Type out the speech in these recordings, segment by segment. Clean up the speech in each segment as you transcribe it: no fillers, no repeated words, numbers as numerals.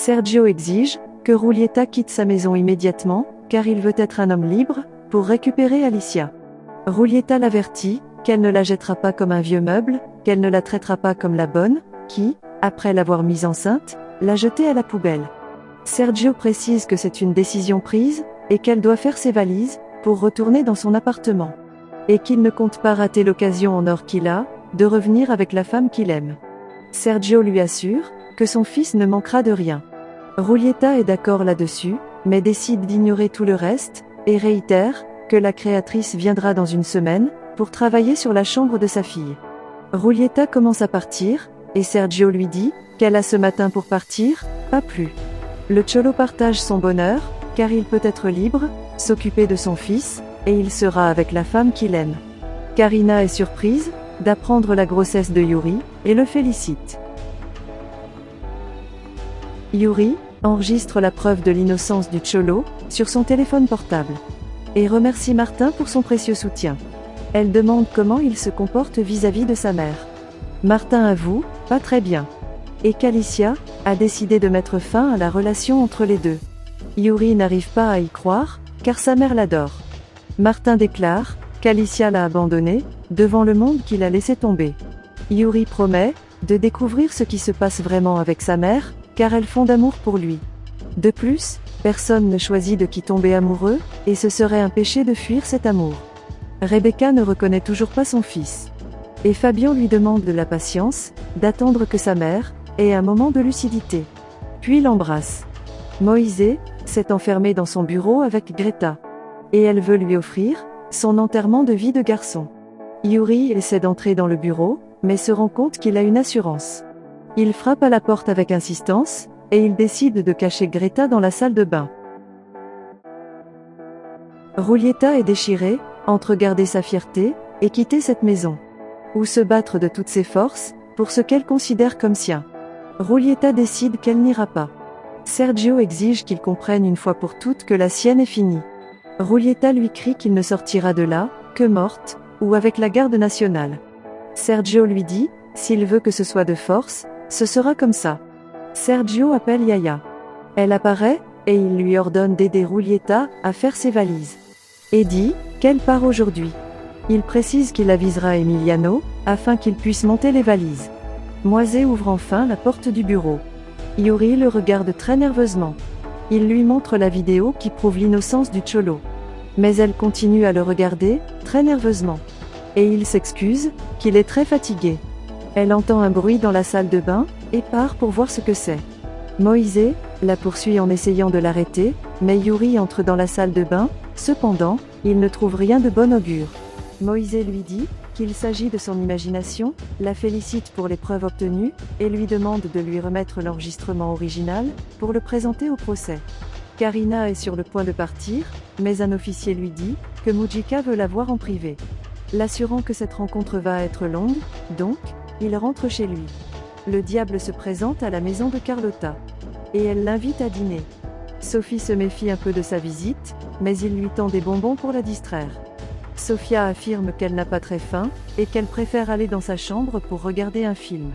Sergio exige que Julieta quitte sa maison immédiatement, car il veut être un homme libre, pour récupérer Alicia. Julieta l'avertit qu'elle ne la jettera pas comme un vieux meuble, qu'elle ne la traitera pas comme la bonne, qui, après l'avoir mise enceinte, l'a jetée à la poubelle. Sergio précise que c'est une décision prise, et qu'elle doit faire ses valises, pour retourner dans son appartement. Et qu'il ne compte pas rater l'occasion en or qu'il a, de revenir avec la femme qu'il aime. Sergio lui assure que son fils ne manquera de rien. Julieta est d'accord là-dessus, mais décide d'ignorer tout le reste, et réitère que la créatrice viendra dans une semaine, pour travailler sur la chambre de sa fille. Julieta commence à partir, et Sergio lui dit qu'elle a ce matin pour partir, pas plus. Le Cholo partage son bonheur, car il peut être libre, s'occuper de son fils, et il sera avec la femme qu'il aime. Karina est surprise d'apprendre la grossesse de Yuri, et le félicite. Yuri enregistre la preuve de l'innocence du Cholo sur son téléphone portable, et remercie Martin pour son précieux soutien. Elle demande comment il se comporte vis-à-vis de sa mère. Martin avoue, pas très bien. Et qu'Alicia a décidé de mettre fin à la relation entre les deux. Yuri n'arrive pas à y croire, car sa mère l'adore. Martin déclare qu'Alicia l'a abandonné, devant le monde qu'il a laissé tomber. Yuri promet de découvrir ce qui se passe vraiment avec sa mère, car elle fonde amour pour lui. De plus, personne ne choisit de qui tomber amoureux, et ce serait un péché de fuir cet amour. Rebecca ne reconnaît toujours pas son fils. Et Fabian lui demande de la patience, d'attendre que sa mère ait un moment de lucidité. Puis l'embrasse. Moïse s'est enfermé dans son bureau avec Greta. Et elle veut lui offrir son enterrement de vie de garçon. Yuri essaie d'entrer dans le bureau, mais se rend compte qu'il a une assurance. Il frappe à la porte avec insistance, et il décide de cacher Greta dans la salle de bain. Julieta est déchirée, entre garder sa fierté, et quitter cette maison. Ou se battre de toutes ses forces, pour ce qu'elle considère comme sien. Julieta décide qu'elle n'ira pas. Sergio exige qu'il comprenne une fois pour toutes que la sienne est finie. Julieta lui crie qu'il ne sortira de là, que morte, ou avec la garde nationale. Sergio lui dit, s'il veut que ce soit de force, ce sera comme ça. Sergio appelle Yaya. Elle apparaît, et il lui ordonne d'aider Julieta à faire ses valises. Et dit qu'elle part aujourd'hui. Il précise qu'il avisera Emiliano, afin qu'il puisse monter les valises. Moise ouvre enfin la porte du bureau. Yuri le regarde très nerveusement. Il lui montre la vidéo qui prouve l'innocence du Cholo. Mais elle continue à le regarder, très nerveusement. Et il s'excuse, qu'il est très fatigué. Elle entend un bruit dans la salle de bain, et part pour voir ce que c'est. Moïse la poursuit en essayant de l'arrêter, mais Yuri entre dans la salle de bain, cependant, il ne trouve rien de bon augure. Moïse lui dit qu'il s'agit de son imagination, la félicite pour les preuves obtenues, et lui demande de lui remettre l'enregistrement original, pour le présenter au procès. Karina est sur le point de partir, mais un officier lui dit que Mujika veut la voir en privé. L'assurant que cette rencontre va être longue, donc, il rentre chez lui. Le diable se présente à la maison de Carlotta. Et elle l'invite à dîner. Sophie se méfie un peu de sa visite, mais il lui tend des bonbons pour la distraire. Sofia affirme qu'elle n'a pas très faim, et qu'elle préfère aller dans sa chambre pour regarder un film.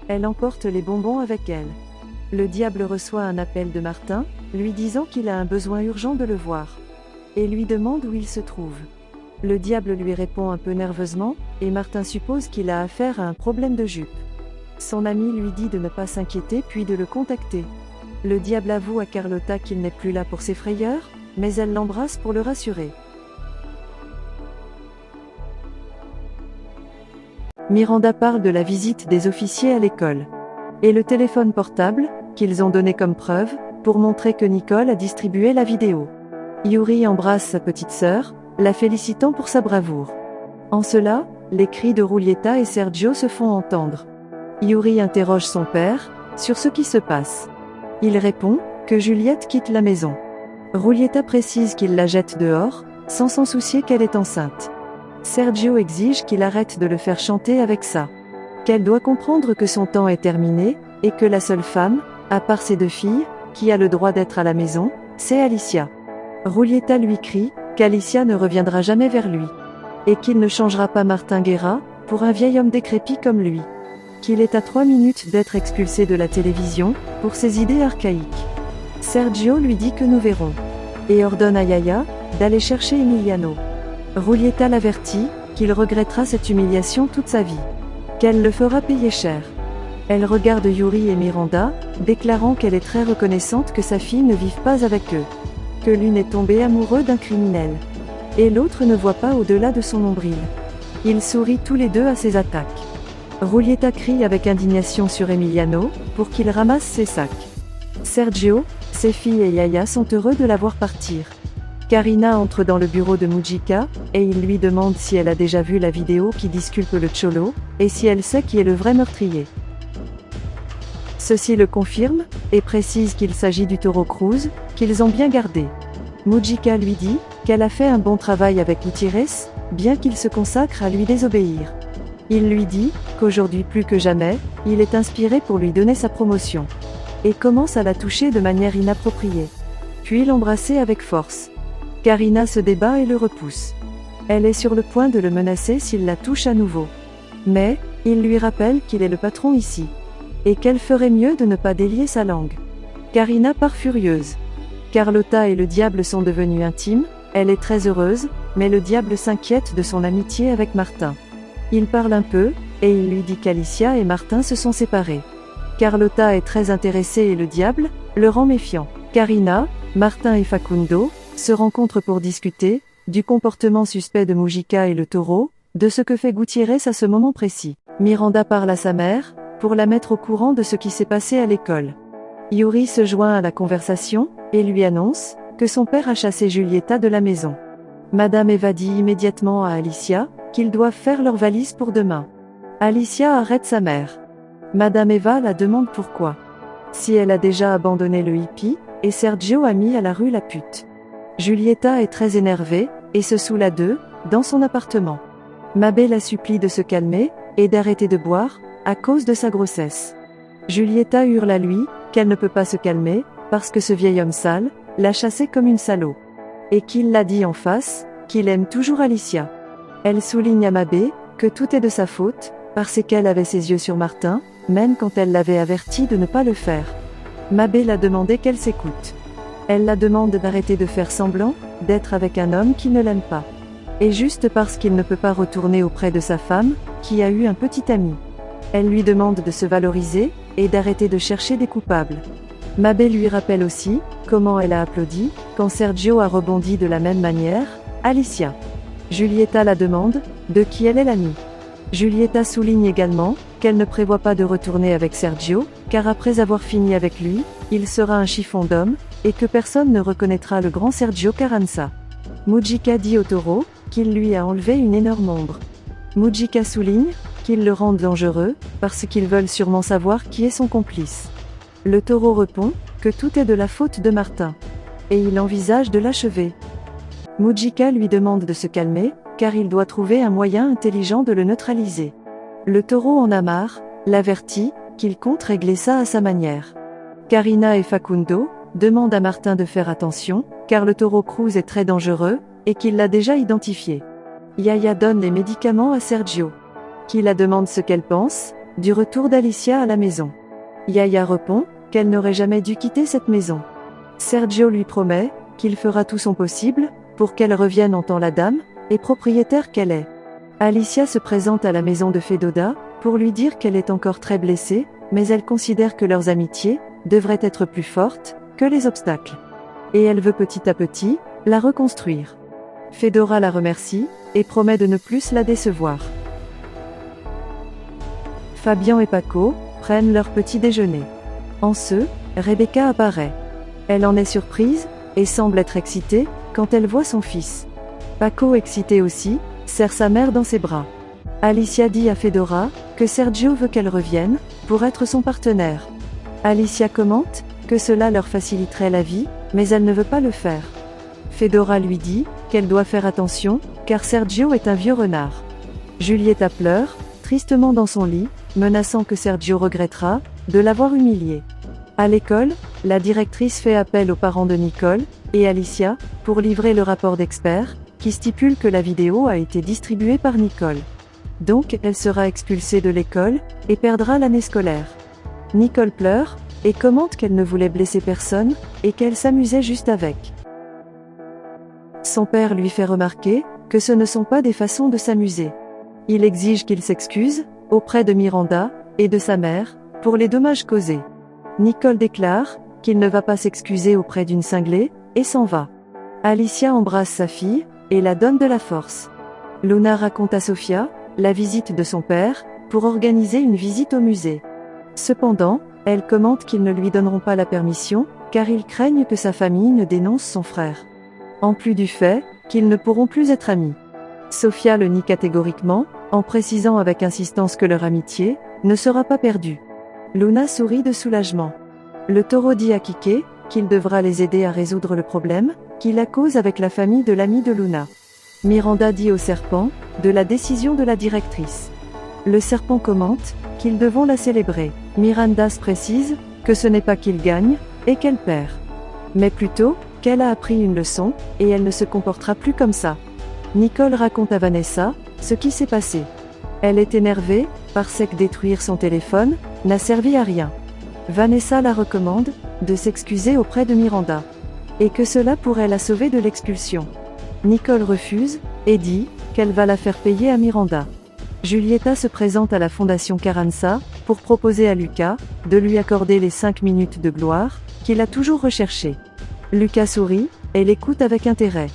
Elle emporte les bonbons avec elle. Le diable reçoit un appel de Martin, lui disant qu'il a un besoin urgent de le voir. Et lui demande où il se trouve. Le diable lui répond un peu nerveusement, et Martin suppose qu'il a affaire à un problème de jupe. Son ami lui dit de ne pas s'inquiéter puis de le contacter. Le diable avoue à Carlotta qu'il n'est plus là pour ses frayeurs, mais elle l'embrasse pour le rassurer. Miranda parle de la visite des officiers à l'école. Et le téléphone portable, qu'ils ont donné comme preuve, pour montrer que Nicole a distribué la vidéo. Yuri embrasse sa petite sœur, la félicitant pour sa bravoure. En cela, les cris de Julieta et Sergio se font entendre. Yuri interroge son père sur ce qui se passe. Il répond que Juliette quitte la maison. Julieta précise qu'il la jette dehors, sans s'en soucier qu'elle est enceinte. Sergio exige qu'il arrête de le faire chanter avec ça. Qu'elle doit comprendre que son temps est terminé, et que la seule femme, à part ses deux filles, qui a le droit d'être à la maison, c'est Alicia. Julieta lui crie qu'Alicia ne reviendra jamais vers lui. Et qu'il ne changera pas Martin Guerra, pour un vieil homme décrépit comme lui. qu'il est à 3 minutes d'être expulsé de la télévision, pour ses idées archaïques. Sergio lui dit que nous verrons. Et ordonne à Yaya, d'aller chercher Emiliano. Rulieta l'avertit, qu'il regrettera cette humiliation toute sa vie. Qu'elle le fera payer cher. Elle regarde Yuri et Miranda, déclarant qu'elle est très reconnaissante que sa fille ne vive pas avec eux. Que l'une est tombée amoureuse d'un criminel. Et l'autre ne voit pas au-delà de son nombril. Ils sourient tous les deux à ses attaques. Rulieta crie avec indignation sur Emiliano, pour qu'il ramasse ses sacs. Sergio, ses filles et Yaya sont heureux de la voir partir. Karina entre dans le bureau de Mujica, et il lui demande si elle a déjà vu la vidéo qui disculpe le Cholo, et si elle sait qui est le vrai meurtrier. Ceci le confirme, et précise qu'il s'agit du Toro Cruz, qu'ils ont bien gardé. Mujica lui dit qu'elle a fait un bon travail avec Gutiérrez, bien qu'il se consacre à lui désobéir. Il lui dit qu'aujourd'hui plus que jamais, il est inspiré pour lui donner sa promotion. Et commence à la toucher de manière inappropriée. Puis l'embrasser avec force. Karina se débat et le repousse. Elle est sur le point de le menacer s'il la touche à nouveau. Mais, il lui rappelle qu'il est le patron ici. Et qu'elle ferait mieux de ne pas délier sa langue. Karina part furieuse. Carlotta et le diable sont devenus intimes, elle est très heureuse, mais le diable s'inquiète de son amitié avec Martin. Il parle un peu, et il lui dit qu'Alicia et Martin se sont séparés. Carlotta est très intéressée et le diable le rend méfiant. Karina, Martin et Facundo se rencontrent pour discuter du comportement suspect de Mujica et le taureau, de ce que fait Gutiérrez à ce moment précis. Miranda parle à sa mère, pour la mettre au courant de ce qui s'est passé à l'école. Yuri se joint à la conversation, et lui annonce que son père a chassé Julieta de la maison. Madame Eva dit immédiatement à Alicia qu'ils doivent faire leurs valises pour demain. Alicia arrête sa mère. Madame Eva la demande pourquoi. Si elle a déjà abandonné le hippie, et Sergio a mis à la rue la pute. Julieta est très énervée, et se saoule à deux, dans son appartement. Mabé la supplie de se calmer, et d'arrêter de boire, à cause de sa grossesse. Julieta hurle à lui, qu'elle ne peut pas se calmer, parce que ce vieil homme sale, l'a chassée comme une salaud. Et qu'il l'a dit en face, qu'il aime toujours Alicia. Elle souligne à Mabé, que tout est de sa faute, parce qu'elle avait ses yeux sur Martin, même quand elle l'avait averti de ne pas le faire. Mabé l'a demandé qu'elle s'écoute. Elle la demande d'arrêter de faire semblant, d'être avec un homme qui ne l'aime pas. Et juste parce qu'il ne peut pas retourner auprès de sa femme, qui a eu un petit ami. Elle lui demande de se valoriser, et d'arrêter de chercher des coupables. Mabé lui rappelle aussi, comment elle a applaudi, quand Sergio a rebondi de la même manière, Alicia. Julieta la demande, de qui elle est l'amie. Julieta souligne également, qu'elle ne prévoit pas de retourner avec Sergio, car après avoir fini avec lui, il sera un chiffon d'homme, et que personne ne reconnaîtra le grand Sergio Carranza. Mujica dit au taureau, qu'il lui a enlevé une énorme ombre. Mujica souligne, qu'ils le rendent dangereux, parce qu'ils veulent sûrement savoir qui est son complice. Le taureau répond, que tout est de la faute de Martin. Et il envisage de l'achever. Mujica lui demande de se calmer, car il doit trouver un moyen intelligent de le neutraliser. Le taureau en a marre, l'avertit, qu'il compte régler ça à sa manière. Karina et Facundo demandent à Martin de faire attention, car le Toro Cruz est très dangereux, et qu'il l'a déjà identifié. Yaya donne les médicaments à Sergio, qui la demande ce qu'elle pense du retour d'Alicia à la maison. Yaya répond qu'elle n'aurait jamais dû quitter cette maison. Sergio lui promet qu'il fera tout son possible pour qu'elle revienne en tant la dame et propriétaire qu'elle est. Alicia se présente à la maison de Fedoda pour lui dire qu'elle est encore très blessée, mais elle considère que leurs amitiés devraient être plus fortes que les obstacles. Et elle veut petit à petit la reconstruire. Fedora la remercie et promet de ne plus la décevoir. Fabian et Paco prennent leur petit déjeuner. En ce, Rebecca apparaît. Elle en est surprise et semble être excitée quand elle voit son fils. Paco, excité aussi, serre sa mère dans ses bras. Alicia dit à Fedora que Sergio veut qu'elle revienne pour être son partenaire. Alicia commente que cela leur faciliterait la vie, mais elle ne veut pas le faire. Fedora lui dit qu'elle doit faire attention, car Sergio est un vieux renard. Julieta pleure, tristement dans son lit, menaçant que Sergio regrettera de l'avoir humilié. À l'école, la directrice fait appel aux parents de Nicole et Alicia pour livrer le rapport d'expert, qui stipule que la vidéo a été distribuée par Nicole. Donc, elle sera expulsée de l'école, et perdra l'année scolaire. Nicole pleure, et commente qu'elle ne voulait blesser personne, et qu'elle s'amusait juste avec. Son père lui fait remarquer que ce ne sont pas des façons de s'amuser. Il exige qu'il s'excuse, auprès de Miranda, et de sa mère, pour les dommages causés. Nicole déclare qu'il ne va pas s'excuser auprès d'une cinglée, et s'en va. Alicia embrasse sa fille, et la donne de la force. Luna raconte à Sofia la visite de son père, pour organiser une visite au musée. Cependant, elle commente qu'ils ne lui donneront pas la permission, car ils craignent que sa famille ne dénonce son frère. En plus du fait qu'ils ne pourront plus être amis. Sofia le nie catégoriquement, en précisant avec insistance que leur amitié ne sera pas perdue. Luna sourit de soulagement. Le taureau dit à Kike qu'il devra les aider à résoudre le problème qu'il a cause avec la famille de l'ami de Luna. Miranda dit au serpent de la décision de la directrice. Le serpent commente qu'ils devront la célébrer. Miranda précise que ce n'est pas qu'il gagne et qu'elle perd, mais plutôt qu'elle a appris une leçon et elle ne se comportera plus comme ça. Nicole raconte à Vanessa ce qui s'est passé. Elle est énervée parce que détruire son téléphone n'a servi à rien. Vanessa la recommande de s'excuser auprès de Miranda et que cela pourrait la sauver de l'expulsion. Nicole refuse et dit qu'elle va la faire payer à Miranda. Julieta se présente à la Fondation Carranza pour proposer à Lucas de lui accorder les 5 minutes de gloire qu'il a toujours recherchées. Lucas sourit et l'écoute avec intérêt.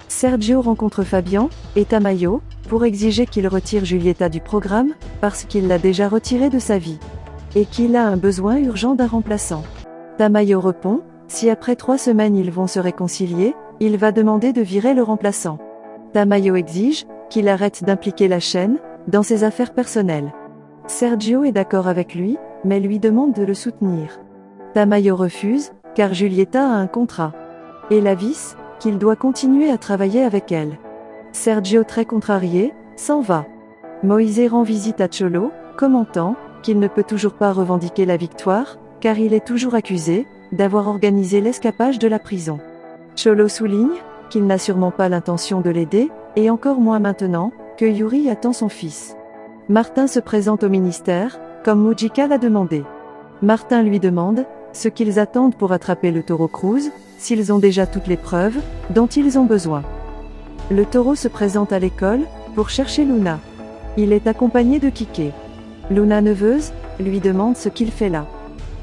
Sergio rencontre Fabian et Tamayo pour exiger qu'il retire Julieta du programme parce qu'il l'a déjà retirée de sa vie et qu'il a un besoin urgent d'un remplaçant. Tamayo répond si après 3 semaines ils vont se réconcilier, il va demander de virer le remplaçant. Tamayo exige qu'il arrête d'impliquer la chaîne dans ses affaires personnelles. Sergio est d'accord avec lui, mais lui demande de le soutenir. Tamayo refuse, car Julieta a un contrat. Et l'avise qu'il doit continuer à travailler avec elle. Sergio, très contrarié, s'en va. Moïse rend visite à Cholo, commentant qu'il ne peut toujours pas revendiquer la victoire, car il est toujours accusé d'avoir organisé l'escapage de la prison. Cholo souligne qu'il n'a sûrement pas l'intention de l'aider, et encore moins maintenant que Yuri attend son fils. Martin se présente au ministère, comme Mujica l'a demandé. Martin lui demande ce qu'ils attendent pour attraper le taureau Cruz, s'ils ont déjà toutes les preuves dont ils ont besoin. Le taureau se présente à l'école pour chercher Luna. Il est accompagné de Kike. Luna neveuse lui demande ce qu'il fait là.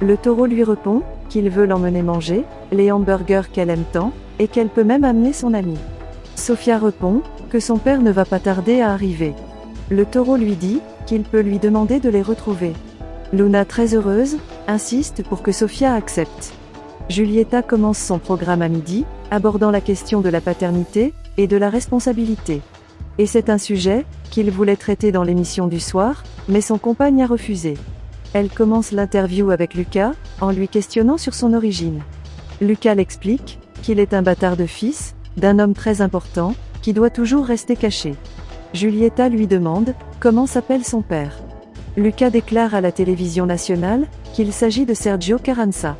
Le taureau lui répond qu'il veut l'emmener manger les hamburgers qu'elle aime tant, et qu'elle peut même amener son ami. Sofia répond que son père ne va pas tarder à arriver. Le taureau lui dit qu'il peut lui demander de les retrouver. Luna, très heureuse, insiste pour que Sofia accepte. Julieta commence son programme à midi, abordant la question de la paternité et de la responsabilité. Et c'est un sujet qu'il voulait traiter dans l'émission du soir, mais son compagne a refusé. Elle commence l'interview avec Lucas, en lui questionnant sur son origine. Lucas l'explique qu'il est un bâtard de fils, d'un homme très important, qui doit toujours rester caché. Julieta lui demande comment s'appelle son père. Lucas déclare à la télévision nationale qu'il s'agit de Sergio Carranza.